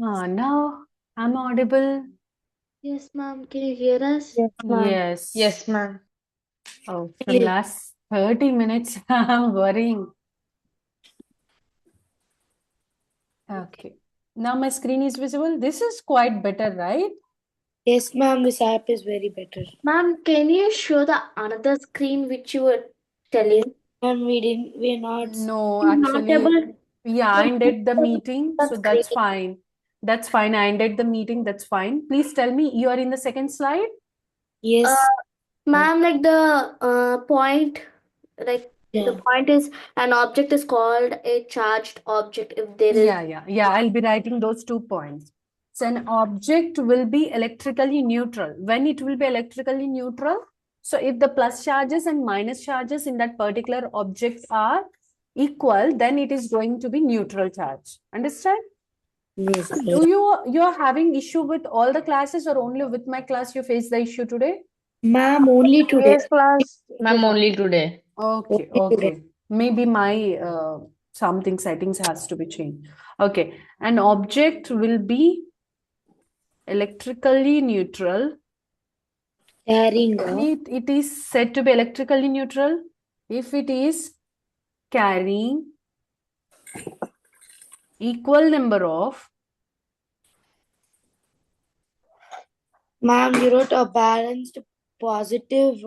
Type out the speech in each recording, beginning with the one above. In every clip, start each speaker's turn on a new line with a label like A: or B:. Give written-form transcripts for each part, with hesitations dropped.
A: Now I'm audible.
B: Yes, ma'am. Can you hear us?
C: Yes, ma'am.
A: Yes.
D: Yes, ma'am.
A: Oh, from last 30 minutes, I'm worrying. Okay. Now my screen is visible. This is quite better, right?
C: Yes, ma'am. This app is very better.
B: Ma'am, can you show the another screen which you were telling?
C: Ma'am, we're not.
A: No,
B: Not
A: actually,
B: able
A: yeah, I ended the
B: to
A: meeting,
B: the
A: so
B: screen.
A: that's fine. That's fine. I ended the meeting. That's fine. Please tell me, you are in the second slide?
B: Uh,
C: Yes.
B: ma'am, like the point, like the
C: Yeah.
B: point is an object is called a charged object if there is.
A: Yeah. I'll be writing those 2 points. So an object will be electrically neutral. When it will be electrically neutral? So if the plus charges and minus charges in that particular object are equal, then it is going to be neutral charge. Understand?
C: Yes.
A: Do you're having issue with all the classes or only with my class you face the issue today?
C: Ma'am, only today.
D: Yes, class. Ma'am, only today.
A: Okay,
C: Only today.
A: okay. Maybe my something settings has to be changed. Okay, an object will be electrically neutral.
C: Carrying
A: It is said to be electrically neutral if it is carrying equal number of.
C: Ma'am, you wrote a balanced positive.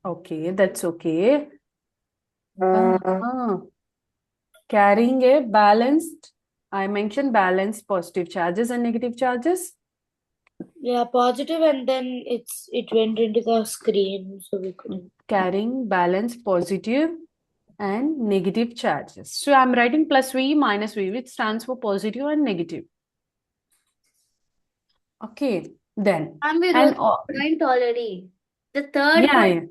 A: Okay, that's okay. Carrying a balanced, I mentioned balanced positive charges and negative charges.
C: Yeah, positive, and then it went into the screen, so we couldn't.
A: Carrying balanced positive and negative charges. So I'm writing plus V minus V, which stands for positive and negative. Okay, then.
B: Ma'am, we
A: And
B: wrote the point already. The third
A: yeah,
B: point.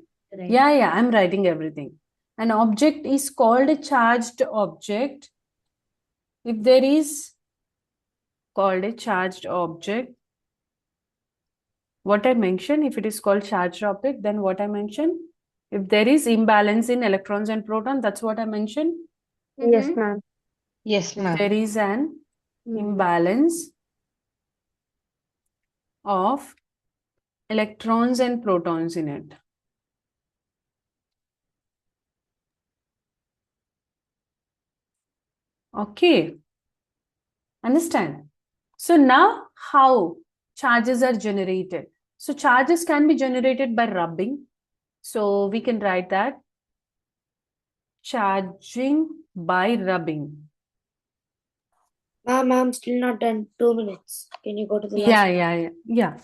A: yeah, I'm writing everything. An object is called a charged object if there is called a charged object. What I mentioned, if it is called charged object, then what I mentioned? If there is imbalance in electrons and protons, that's what I mentioned.
C: Yes, ma'am.
D: Yes,
A: If
D: ma'am.
A: there is an imbalance of electrons and protons in it. Okay. Understand? So now how charges are generated? So charges can be generated by rubbing. So we can write that charging by rubbing.
C: Ma'am, I'm still not done. 2 minutes. Can you go to the last?
A: Yeah.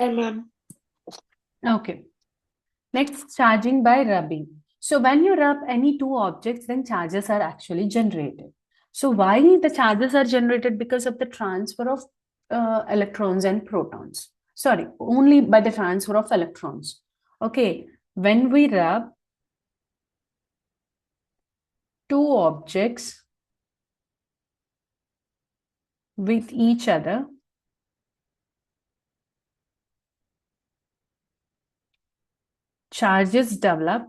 C: Ma'am.
A: Okay. Next, charging by rubbing. So when you rub any two objects, then charges are actually generated. So why the charges are generated? Because of the transfer of electrons and protons. Sorry, only by the transfer of electrons. Okay, when we rub two objects with each other, charges develop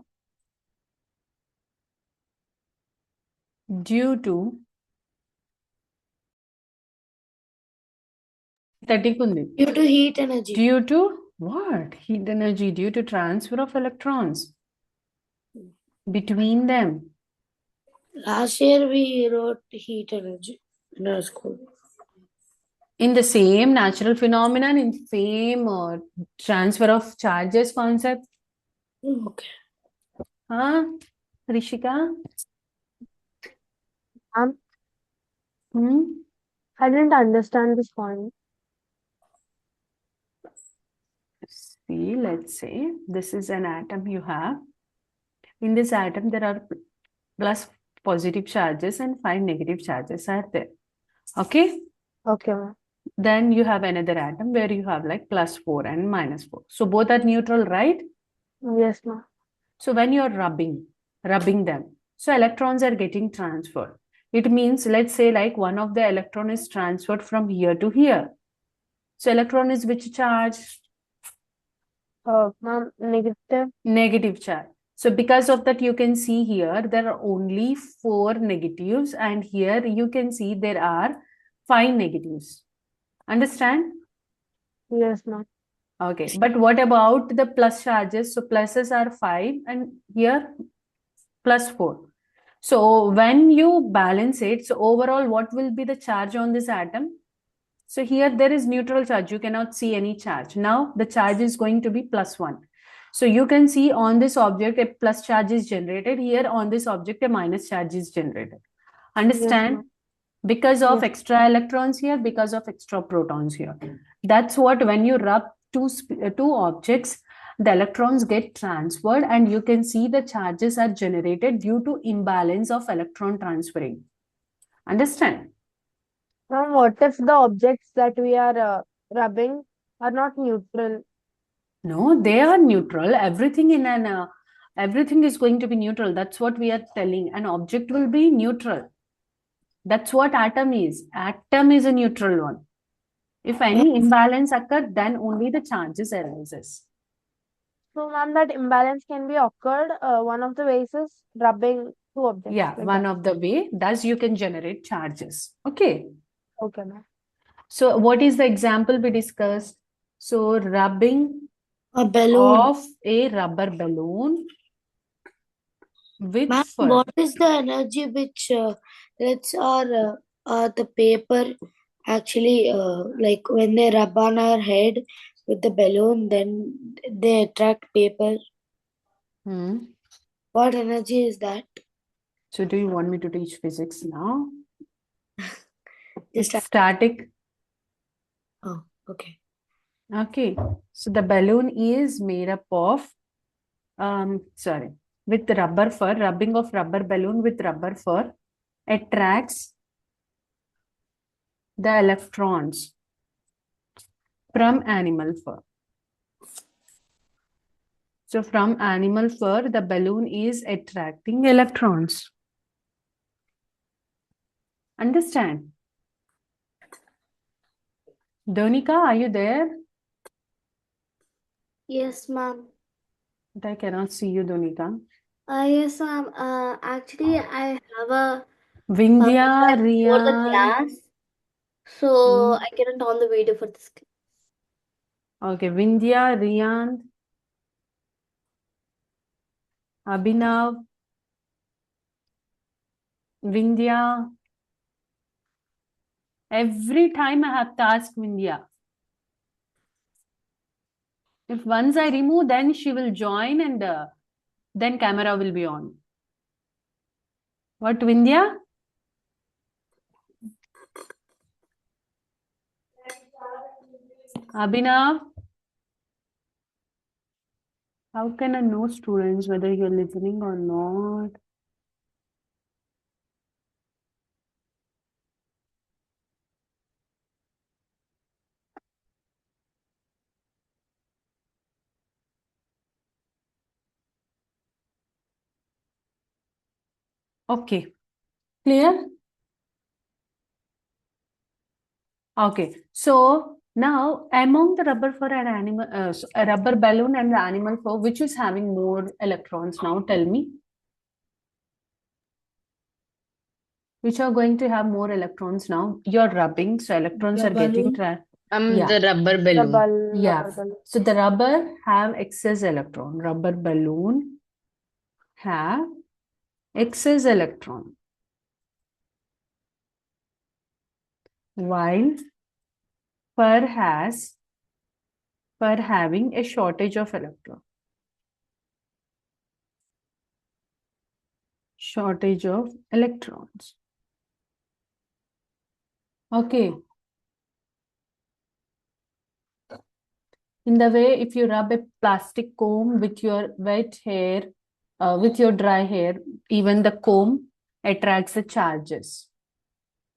A: due to
C: Due to heat energy.
A: Due to what? Heat energy, due to transfer of electrons between them.
C: Last year we wrote heat energy in our school.
A: In the same natural phenomenon, in same transfer of charges concept.
C: Okay.
A: Huh? Rishika?
E: I didn't understand this point.
A: See, let's say this is an atom you have. In this atom, there are plus positive charges and 5 negative charges are there. Okay?
E: Okay, ma'am.
A: Then you have another atom where you have like +4 and -4. So both are neutral, right?
E: Yes, ma'am.
A: So when you're rubbing them, so electrons are getting transferred. It means, let's say, like one of the electron is transferred from here to here. So electron is which charge?
E: Ma'am, negative.
A: Negative charge. So because of that, you can see here there are only 4 negatives, and here you can see there are 5 negatives. Understand?
E: Yes, ma'am.
A: Okay. But what about the plus charges? So pluses are 5 and here +4. So when you balance it, so overall, what will be the charge on this atom? So here there is neutral charge. You cannot see any charge. Now the charge is going to be +1. So you can see on this object a plus charge is generated. Here on this object a minus charge is generated. Understand?
E: ma'am.
A: Because of
E: Yes.
A: extra electrons here, because of extra protons here. That's what when you rub two objects, the electrons get transferred and you can see the charges are generated due to imbalance of electron transferring. Understand?
E: Ma'am, what if the objects that we are rubbing are not neutral?
A: No, they are neutral. Everything in an everything is going to be neutral. That's what we are telling. An object will be neutral. That's what atom is. Atom is a neutral one. If any imbalance occurs, then only the charges arises.
E: So, ma'am, that imbalance can be occurred. One of the ways is rubbing two objects.
A: Yeah,
E: like
A: one
E: that.
A: of the way, thus you can generate charges. Okay.
E: Okay, ma'am.
A: So what is the example we discussed? So rubbing
C: A balloon.
A: of a rubber balloon with
C: Ma'am,
A: fur.
C: what is the energy which lets the paper actually like when they rub on our head with the balloon, then they attract paper.
A: Hmm.
C: What energy is that?
A: So do you want me to teach physics now? It's
C: Just
A: static.
C: oh, okay.
A: Okay. So the balloon is made up of with rubber fur, rubbing of rubber balloon with rubber fur attracts the electrons from animal fur. So from animal fur, the balloon is attracting electrons. Understand? Donika, are you there?
B: Yes, ma'am.
A: But I cannot see you, Donika.
B: Yes, ma'am. Actually, I have a
A: Vindhya,
B: for the
A: Riyan.
B: class, so I cannot on the video for this.
A: Okay, Vindhya, Riyan, Abhinav, Vindhya. Every time I have to ask Vindhya. If once I remove, then she will join and then camera will be on. What, Vindhya? Abhinav? How can I know, students, whether you're listening or not? Okay, clear? Okay, so now among the rubber fur and animal, a rubber balloon and the animal fur, which is having more electrons now? Tell me. Which are going to have more electrons now? You're rubbing, so electrons
C: The
A: are getting
C: balloon.
A: yeah.
D: The rubber
E: The
D: balloon.
A: Yeah.
E: rubber balloon.
A: So the rubber have excess electron. Rubber balloon have excess electron. While fur having a shortage of electron. Shortage of electrons. Okay. In the way, if you rub a plastic comb with your wet hair, with your dry hair, even the comb attracts the charges.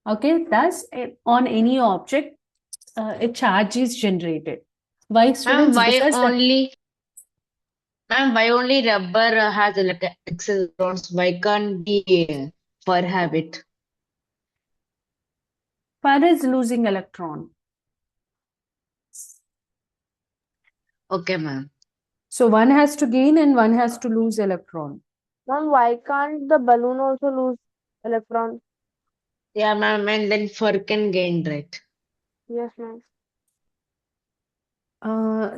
A: Okay, thus on any object, a charge is generated. Why,
D: Ma'am,
A: students? Because
D: why only rubber has electrons? Why can't the fur have it?
A: fur is losing electron.
D: Okay, ma'am.
A: So one has to gain and one has to lose electron.
E: Ma'am, why can't the balloon also lose electrons?
D: Yeah, ma'am, and then fur can gain, right?
E: Yes, ma'am.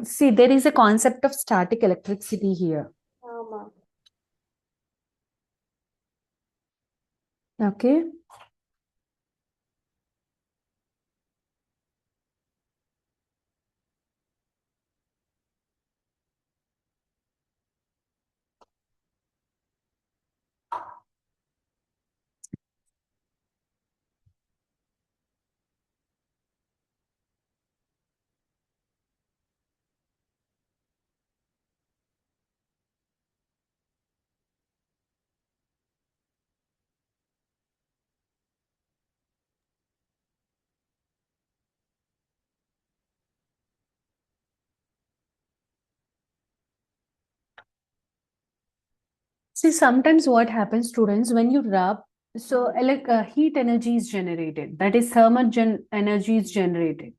A: See, there is a concept of static electricity here.
E: Ma'am.
A: Okay. See, sometimes what happens, students, when you rub, so heat energy is generated. That is thermal energy is generated.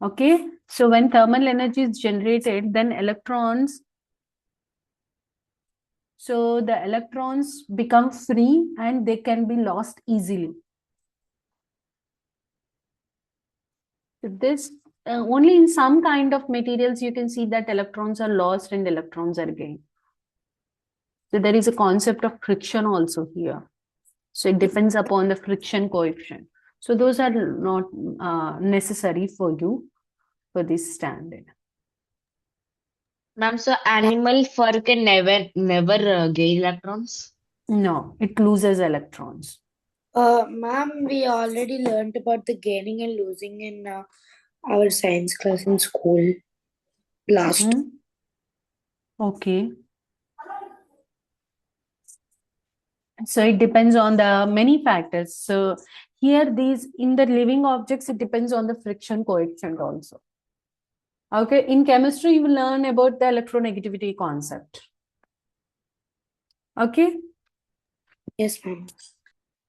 A: Okay. So when thermal energy is generated, then electrons, so the electrons become free and they can be lost easily. So this only in some kind of materials you can see that electrons are lost and electrons are gained. So there is a concept of friction also here. So it depends upon the friction coefficient. So those are not necessary for you for this standard.
D: Ma'am, so animal fur can never gain electrons?
A: No, it loses electrons.
C: Ma'am, we already learned about the gaining and losing in our science class in school last.
A: Hmm? Okay. So it depends on the many factors. So here these in the living objects, it depends on the friction coefficient also. Okay, in chemistry, you will learn about the electronegativity concept. Okay.
C: Yes, ma'am.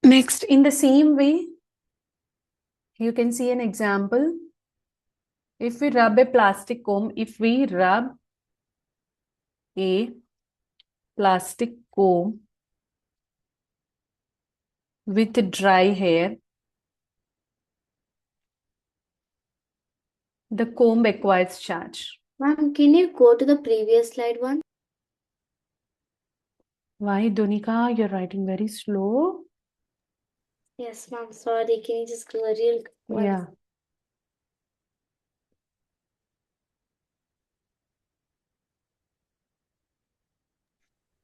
A: Next, in the same way, you can see an example. If we rub a plastic comb, if we rub a plastic comb with dry hair, the comb acquires charge.
B: Ma'am, can you go to the previous slide one?
A: Why, Donika, you're writing very slow?
B: Yes, ma'am. Sorry. Can you just go real quick?
A: Yeah.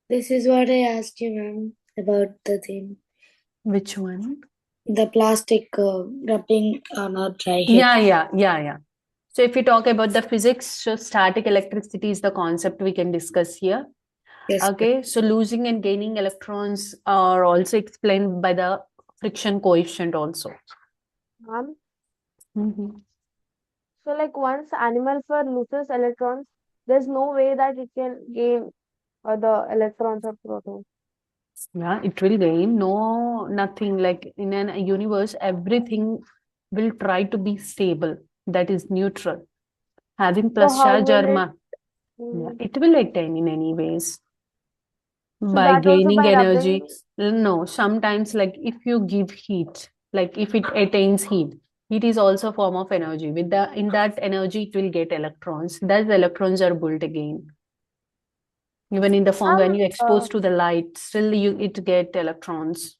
C: This is what I asked you, ma'am, about the thing.
A: Which one?
C: The plastic rubbing on our dry hair.
A: Yeah. So if we talk about the physics, so static electricity is the concept we can discuss here.
C: Yes.
A: Okay, so losing and gaining electrons are also explained by the friction coefficient also.
E: Ma'am,
A: Mhm.
E: so like once animal fur loses electrons, there's no way that it can gain the electrons or protons.
A: Yeah, it will gain. No, nothing like in a universe, everything will try to be stable. That is neutral. Having
E: So
A: plus
E: how
A: charge or
E: will it?
A: yeah, it will attain in any ways.
E: So
A: By
E: that also
A: gaining
E: by
A: energy.
E: rubbing.
A: No, sometimes like if you give heat, like if it attains heat, heat is also a form of energy. With the in that energy, it will get electrons. Thus, the electrons are built again. Even in the form when you expose to the light, still it get electrons.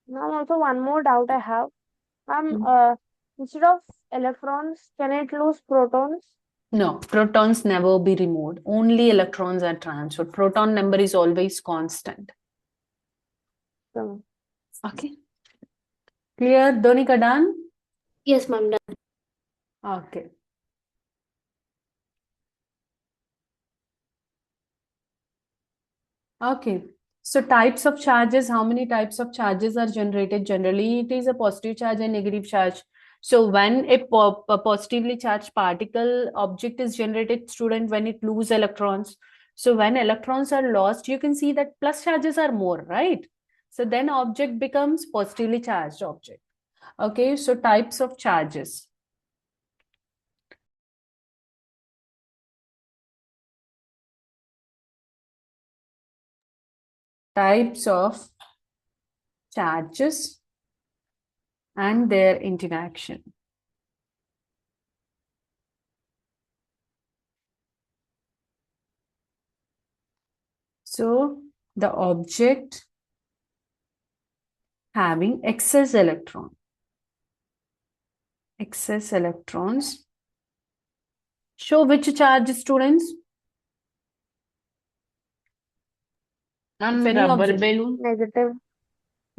E: Now also one more doubt I have. Instead of electrons, can it lose protons?
A: No, protons never be removed. Only electrons are transferred. Proton number is always constant.
E: So,
A: Okay. Clear, Donika, done?
B: Yes, ma'am. Done.
A: Okay. Okay. So types of charges, how many types of charges are generated? Generally, it is a positive charge and negative charge. So when a positively charged particle object is generated, student, when it loses electrons. So when electrons are lost, you can see that plus charges are more, right? So then object becomes positively charged object. Okay, so types of charges. Types of charges and their interaction. So the object having excess electrons. Show which charge, students?
D: Ma'am,
A: If any
D: rubber
A: object,
D: balloon.
E: Negative.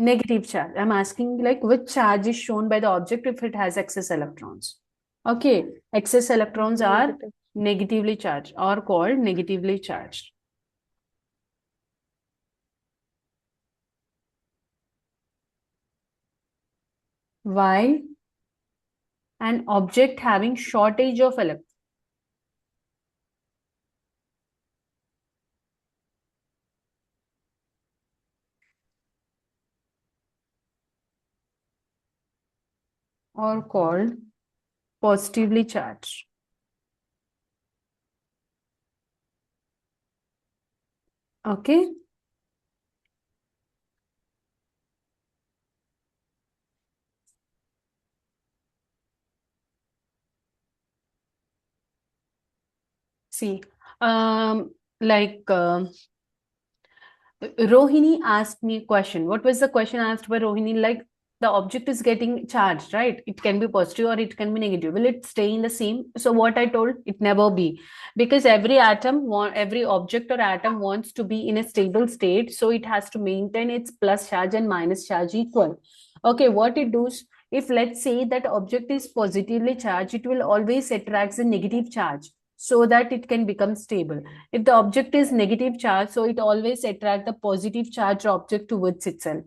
A: negative charge. I'm asking like which charge is shown by the object if it has excess electrons. Okay, excess electrons are
E: Negative.
A: negatively charged or called negatively charged. While an object having shortage of electrons or called positively charged. Okay. See, like Rohini asked me a question. What was the question asked by Rohini? Like the object is getting charged, right? It can be positive or it can be negative. Will it stay in the same? So what I told, it never be, because every every object or atom wants to be in a stable state. So it has to maintain its plus charge and minus charge equal. Okay, what it does, if let's say that object is positively charged, it will always attract the negative charge so that it can become stable. If the object is negative charge, so it always attract the positive charge object towards itself.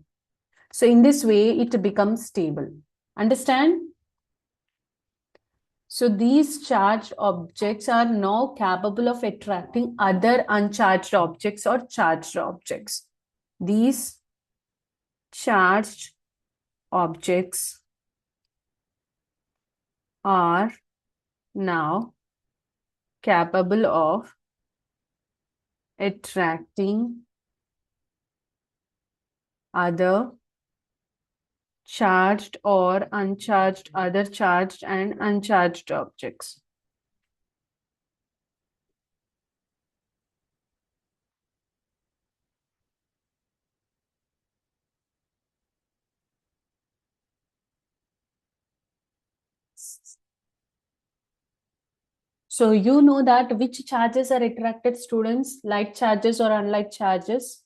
A: So in this way, it becomes stable. Understand? So these charged objects are now capable of attracting other uncharged objects or charged objects. These charged objects are now capable of attracting other charged or uncharged, other charged and uncharged objects. So you know that which charges are attracted, students? Like charges or unlike charges?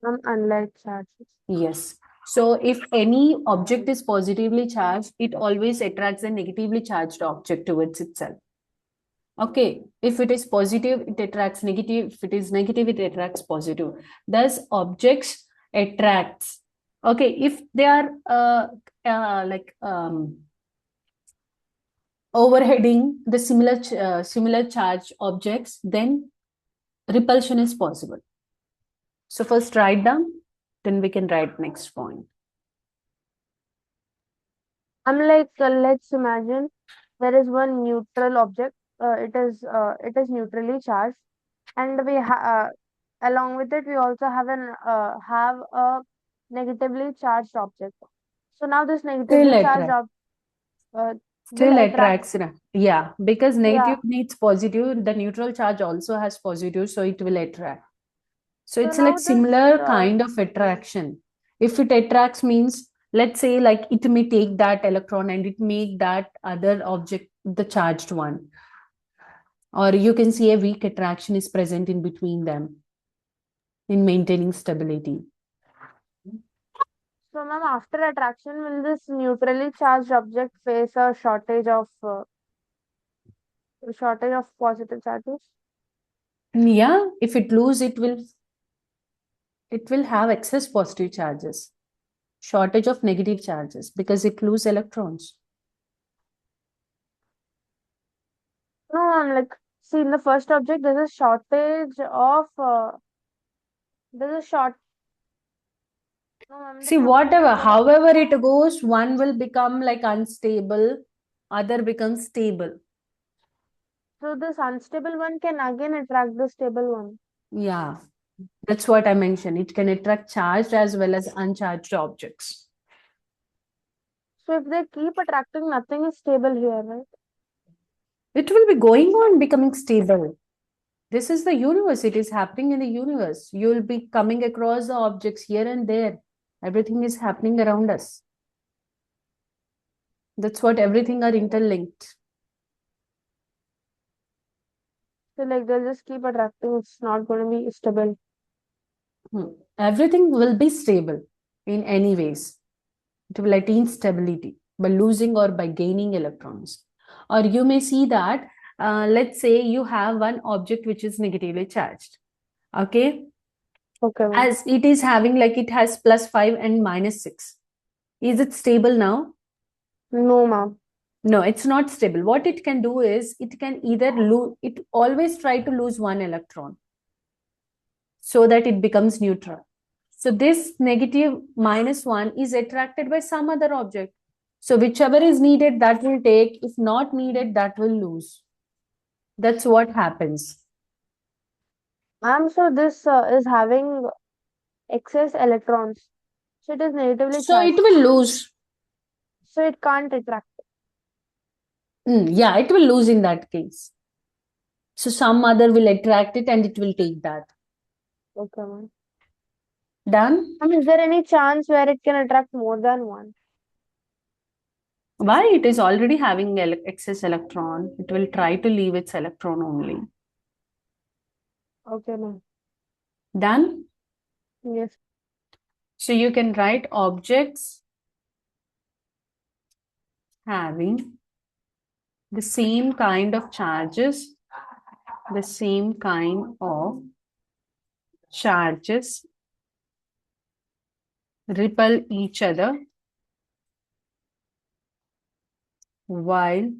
E: Unlike charges.
A: Yes. So if any object is positively charged, it always attracts a negatively charged object towards itself. Okay. If it is positive, it attracts negative. If it is negative, it attracts positive. Thus, objects attracts. Okay. If they are overheading the similar charge objects, then repulsion is possible. So first write down, then we can write next point.
E: I'm like, let's imagine there is one neutral object. It is neutrally charged, and along with it we also have a negatively charged object. So now this
A: Still
E: negatively charged
A: attract.
E: will
A: Still
E: attract.
A: attracts. Yeah, because negative
E: Yeah.
A: needs positive, the neutral charge also has positive, so it will attract. So
E: So
A: it's like
E: now this
A: similar kind of attraction. If it attracts means, let's say like it may take that electron and it make that other object the charged one. Or you can see a weak attraction is present in between them in maintaining stability.
E: So, ma'am, after attraction, will this neutrally charged object face a shortage of positive charges?
A: Yeah, if it lose, it will. it will have excess positive charges, shortage of negative charges because it loses electrons.
E: No, ma'am, like, see, in the first object, there's a shortage of, there's a short. No, ma'am,
A: See, whatever, however it goes, one will become like unstable, other becomes stable.
E: So this unstable one can again attract the stable one.
A: Yeah, that's what I mentioned. It can attract charged as well as uncharged objects.
E: So if they keep attracting, nothing is stable here, right?
A: It will be going on becoming stable. This is the universe. It is happening in the universe. You will be coming across the objects here and there. Everything is happening around us. That's what everything are interlinked.
E: So like they'll just keep attracting, it's not going to be stable.
A: Everything will be stable in any ways. It will attain stability by losing or by gaining electrons. Or you may see that, let's say you have one object which is negatively charged. Okay.
E: Okay, ma'am.
A: As it is having, like, it has +5 and -6. Is it stable now?
E: No, ma'am.
A: No, it's not stable. What it can do is it can either lose, it always try to lose one electron so that it becomes neutral. So this negative -1 is attracted by some other object. So whichever is needed, that will take. If not needed, that will lose. That's what happens.
E: Ma'am, so this is having excess electrons. So it is negatively
A: So
E: charged.
A: it will lose.
E: So it can't attract.
A: Yeah, it will lose in that case. So some other will attract it and it will take that.
E: Okay, ma'am.
A: Done?
E: Ma'am, is there any chance where it can attract more than one?
A: Why? It is already having excess electron. It will try to leave its electron only.
E: Okay, ma'am.
A: Done?
E: Yes.
A: So you can write objects having the same kind of charges, repel each other while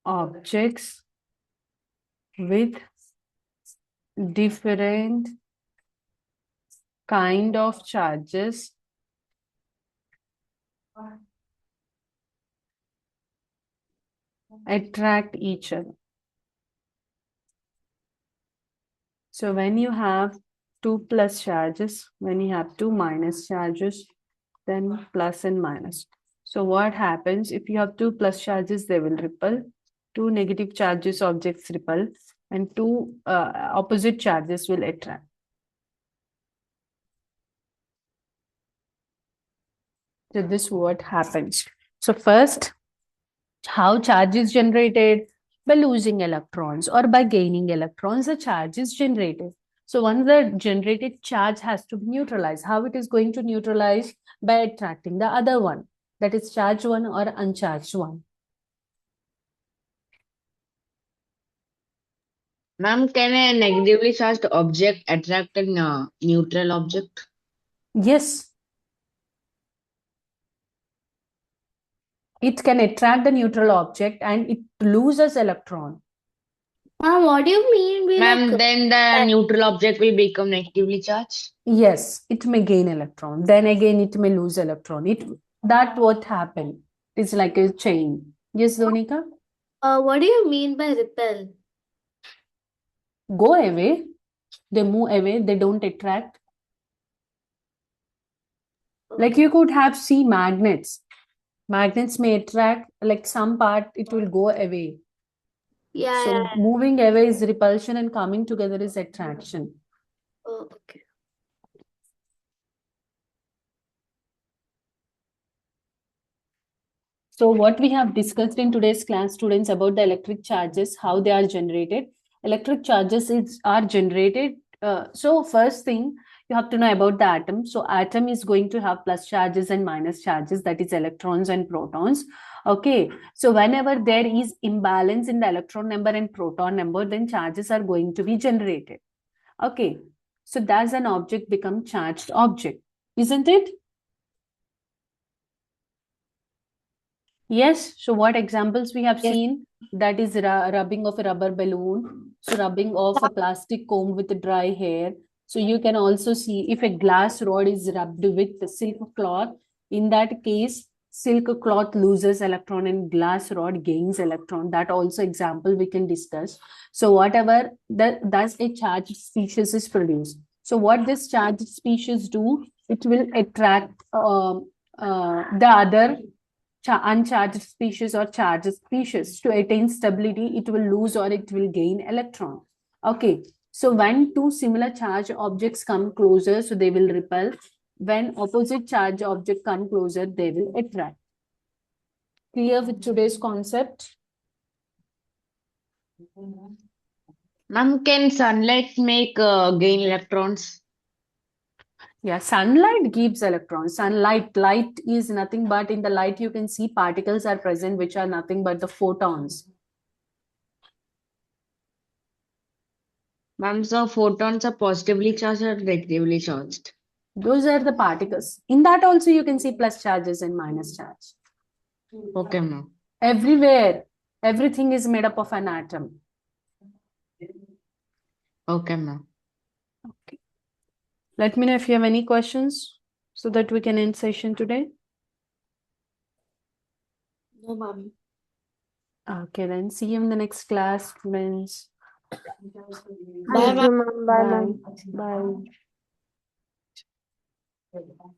A: objects with different kind of charges attract each other. So when you have two plus charges, when you have two minus charges, then plus and minus. So what happens if you have two plus charges, they will repel, two negative charges objects repel, and two opposite charges will attract. So this is what happens. So first, how charge is generated? By losing electrons or by gaining electrons, the charge is generated. So once the generated charge has to be neutralized, how it is going to neutralize? By attracting the other one, that is charged one or uncharged one.
D: Ma'am, can a negatively charged object attract a neutral object?
A: Yes. It can attract the neutral object and it loses electron.
B: What do you mean by
D: Ma'am,
B: like
D: then the neutral object will become negatively charged?
A: Yes, it may gain electron. Then again, it may lose electron. That what happened. It's like a chain. Yes, Donika?
B: what do you mean by repel?
A: Go away. They move away. They don't attract. Like you could have magnets. Magnets may attract, like some part, it will go away.
B: Yeah,
A: So
B: yeah.
A: moving away is repulsion and coming together is attraction.
B: Oh, okay.
A: So what we have discussed in today's class, students, about the electric charges, how they are generated. Electric charges are generated. So first thing, you have to know about the atom. So atom is going to have plus charges and minus charges, that is electrons and protons. Okay. So whenever there is imbalance in the electron number and proton number, then charges are going to be generated. Okay. So does an object become charged object? Isn't it? Yes. So what examples we have
C: Yes.
A: seen? That is rubbing of a rubber balloon. So rubbing of a plastic comb with dry hair. So you can also see if a glass rod is rubbed with the silk cloth. In that case, silk cloth loses electron and glass rod gains electron. That also example we can discuss. So whatever thus a charged species is produced. So what this charged species do? It will attract the other uncharged species or charged species. To attain stability, it will lose or it will gain electron. Okay, so when two similar charged objects come closer, so they will repel. When opposite charged object come closer, they will attract. Clear with today's concept?
D: Ma'am, can sunlight make gain electrons?
A: Yeah, sunlight gives electrons. Light is nothing but in the light you can see particles are present which are nothing but the photons.
D: Ma'am, so photons are positively charged or negatively charged?
A: Those are the particles. In that also you can see plus charges and minus charge.
D: Okay, ma'am.
A: Everywhere, everything is made up of an atom.
D: Okay, ma'am.
A: Okay. Let me know if you have any questions so that we can end session today.
C: No, ma'am.
A: Okay, then see you in the next class, friends.
C: Bye,
E: Thank
C: ma'am.
E: you, ma'am. Bye, ma'am.
A: Bye. Bye.